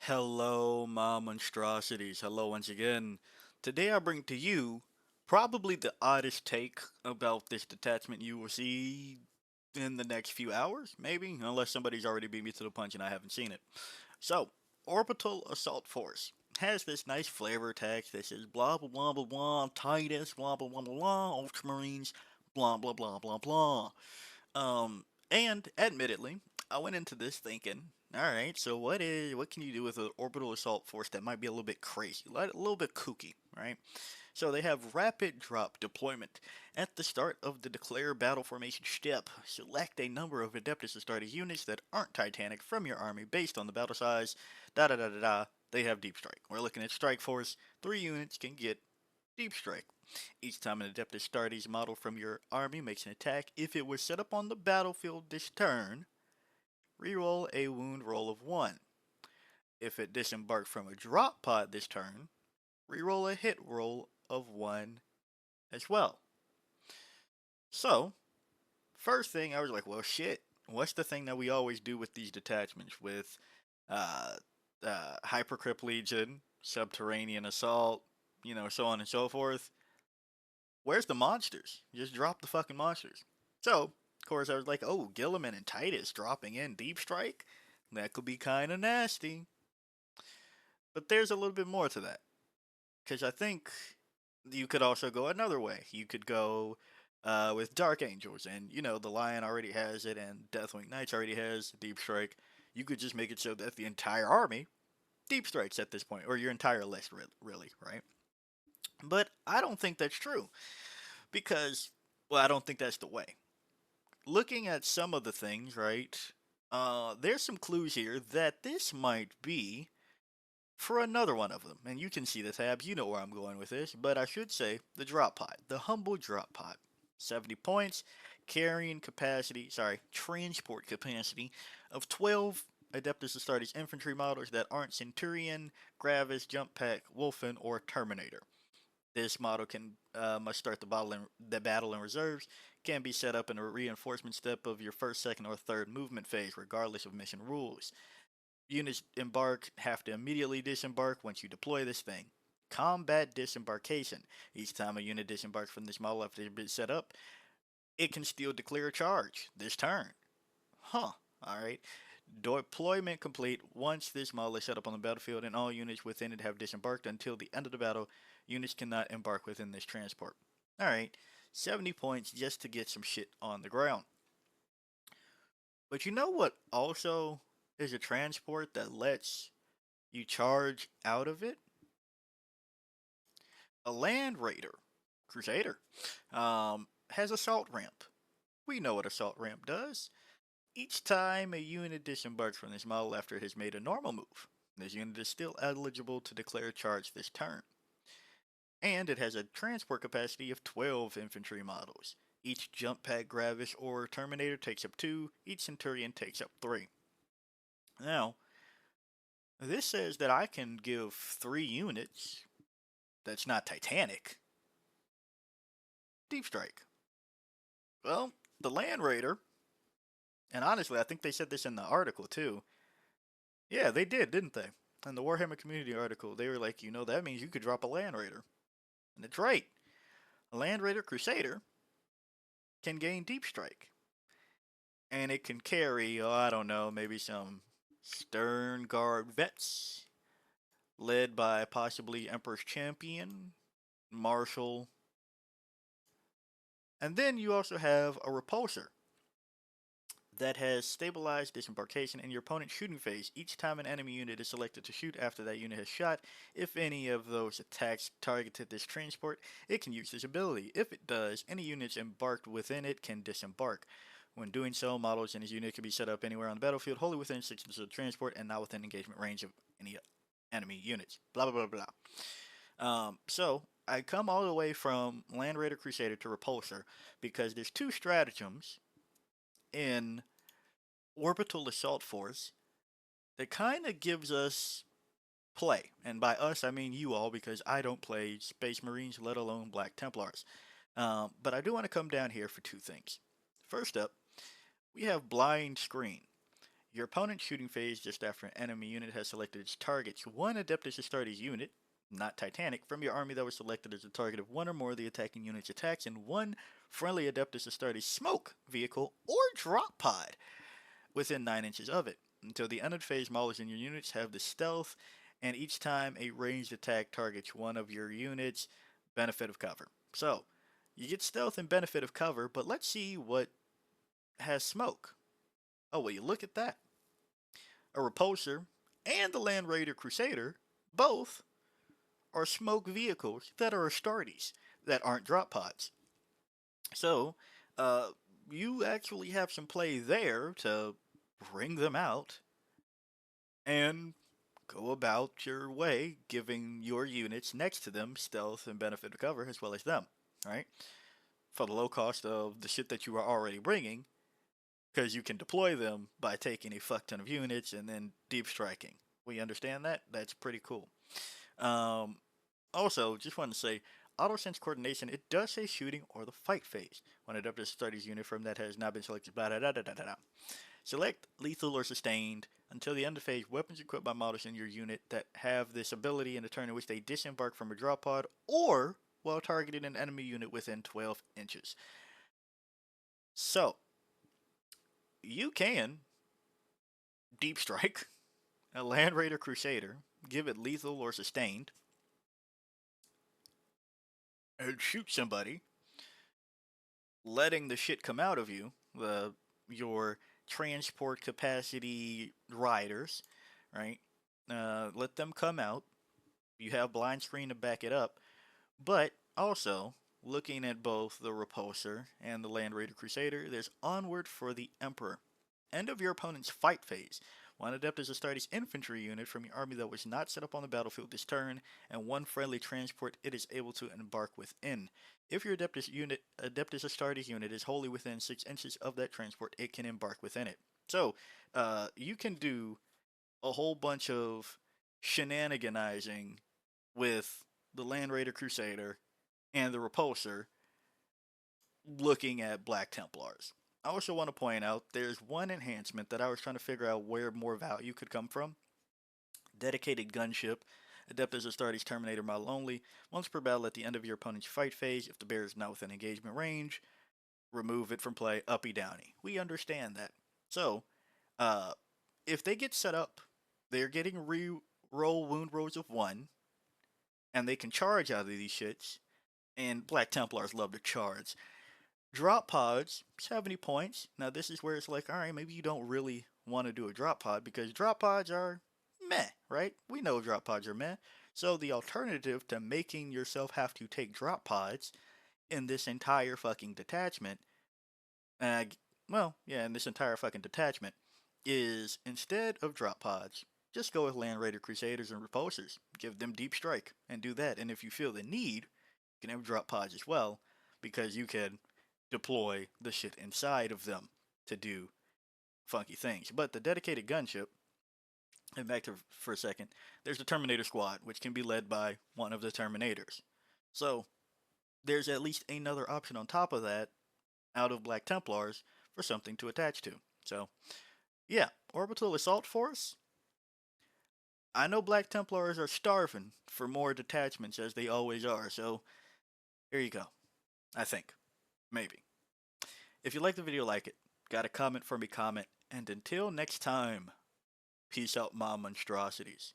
Hello, my monstrosities. Hello once again. Today I bring to you probably the oddest take about this detachment you will see in the next few hours, maybe, unless somebody's already beat me to the punch and I haven't seen it. So, Orbital Assault Force has this nice flavor text that says blah blah blah blah blah, Titus, blah blah blah blah blah, Ultramarines, blah blah blah blah blah. And admittedly, I went into this thinking, all right, so what can you do with an orbital assault force that might be a little bit crazy, a little bit kooky, right? So they have rapid drop deployment. At the start of the declare battle formation step, select a number of Adeptus Astartes units that aren't Titanic from your army based on the battle size. Da da da da da. They have deep strike. We're looking at strike force. 3 units can get deep strike. Each time an Adeptus Astartes model from your army makes an attack, if it was set up on the battlefield this turn, reroll a wound roll of 1. If it disembarked from a drop pod this turn, reroll a hit roll of 1 as well. So, first thing I was like, well, shit. What's the thing that we always do with these detachments with uh, Hypercrypt Legion, Subterranean Assault, so on and so forth? Where's the monsters? Just drop the fucking monsters. So, of course, I was like, oh, Gilliman and Titus dropping in Deep Strike? That could be kind of nasty. But there's a little bit more to that. Because I think you could also go another way. You could go with Dark Angels, and the Lion already has it, and Deathwing Knights already has Deep Strike. You could just make it so that the entire army Deep Strikes at this point, or your entire list, really, right? But I don't think that's true because, well, I don't think that's the way. Looking at some of the things, right? There's some clues here that this might be for another one of them. And you can see the tabs, you know where I'm going with this, but I should say the drop pod, the humble drop pod. 70 points, transport capacity of 12 Adeptus Astartes infantry models that aren't Centurion, Gravis, Jump Pack, Wolfen, or Terminator. This model can must start the battle in reserves, can be set up in a reinforcement step of your first, second, or third movement phase, regardless of mission rules. Units embark have to immediately disembark once you deploy this thing. Combat disembarkation. Each time a unit disembarks from this model after it's been set up, it can still declare a charge this turn. Huh. Alright. Deployment complete once this model is set up on the battlefield and all units within it have disembarked until the end of the battle. Units cannot embark within this transport. Alright. 70 points just to get some shit on the ground. But you know what also is a transport that lets you charge out of it? A Land Raider, Crusader, has Assault Ramp. We know what Assault Ramp does. Each time a unit disembarks from this model after it has made a normal move, this unit is still eligible to declare charge this turn. And it has a transport capacity of 12 infantry models. Each Jump Pack, Gravis, or Terminator takes up 2, each Centurion takes up 3. Now, this says that I can give 3 units that's not Titanic Deep Strike. Well, the Land Raider, and honestly, I think they said this in the article too. Yeah, they did, didn't they? In the Warhammer community article, they were like, that means you could drop a Land Raider. And it's right. A Land Raider Crusader can gain Deep Strike. And it can carry, oh, I don't know, maybe some Stern Guard vets, led by possibly Emperor's Champion, Marshal. And then you also have a Repulsor that has stabilized disembarkation in your opponent's shooting phase each time an enemy unit is selected to shoot after that unit has shot. If any of those attacks targeted this transport, it can use this ability. If it does, any units embarked within it can disembark. When doing so, models in his unit can be set up anywhere on the battlefield, wholly within 6 inches of the transport, and not within engagement range of any enemy units. Blah blah blah blah. So I come all the way from Land Raider Crusader to Repulsor because there's two stratagems in Orbital Assault Force that kind of gives us play. And by us, I mean you all, because I don't play Space Marines, let alone Black Templars. But I do want to come down here for two things. First up, we have Blind Screen. Your opponent's shooting phase just after an enemy unit has selected its targets. One Adeptus Astartes unit, not Titanic, from your army that was selected as the target of one or more of the attacking unit's attacks, and one friendly Adeptus Astartes smoke vehicle or drop pod within 9 inches of it. Until the end phase, models in your units have the stealth, and each time a ranged attack targets one of your units, benefit of cover. So, you get stealth and benefit of cover, but let's see what has smoke. Oh, well, you look at that. A Repulsor and the Land Raider Crusader both are smoke vehicles that are Astartes that aren't drop pods. So, uh, you actually have some play there to bring them out and go about your way, giving your units next to them stealth and benefit of cover as well as them, right? For the low cost of the shit that you are already bringing, because you can deploy them by taking a fuck ton of units and then deep striking. We understand that? That's pretty cool. Um, Also, just wanted to say, auto sense coordination, it does say shooting or the fight phase. When it up to studies unit from that has not been selected, blah, da, da, da, da, da. Select lethal or sustained until the end of phase. Weapons equipped by models in your unit that have this ability in the turn in which they disembark from a drop pod or while targeting an enemy unit within 12 inches. So, you can deep strike a Land Raider Crusader, give it lethal or sustained, and shoot somebody, letting the shit come out of you, your transport capacity riders, right? Let them come out. You have blind screen to back it up, but also looking at both the Repulsor and the Land Raider Crusader, there's Onward for the Emperor. End of your opponent's fight phase. One Adeptus Astartes infantry unit from your army that was not set up on the battlefield this turn, and one friendly transport it is able to embark within. If your Adeptus Astartes unit is wholly within 6 inches of that transport, it can embark within it. So, you can do a whole bunch of shenaniganizing with the Land Raider Crusader and the Repulsor looking at Black Templars. I also want to point out there's one enhancement that I was trying to figure out where more value could come from. Dedicated gunship. Adeptus Astartes Terminator model only. Once per battle at the end of your opponent's fight phase, if the bear is not within engagement range, remove it from play, uppy downy. We understand that. So, uh, if they get set up, they're getting re-roll wound rolls of 1, and they can charge out of these shits, and Black Templars love to charge. Drop pods, 70 points. Now, this is where it's like, alright, maybe you don't really want to do a drop pod because drop pods are meh, right? We know drop pods are meh. So, the alternative to making yourself have to take drop pods in this entire fucking detachment, uh, in this entire fucking detachment, is instead of drop pods, just go with Land Raider Crusaders and Repulsors. Give them deep strike and do that. And if you feel the need, you can have drop pods as well because you can deploy the shit inside of them to do funky things. But the dedicated gunship, and back to for a second, there's the Terminator Squad, which can be led by one of the Terminators. So there's at least another option on top of that out of Black Templars for something to attach to. So yeah, Orbital Assault Force. I know Black Templars are starving for more detachments as they always are, so here you go. I think. Maybe. If you like the video, like it. Got a comment for me, comment. And until next time, peace out, my monstrosities.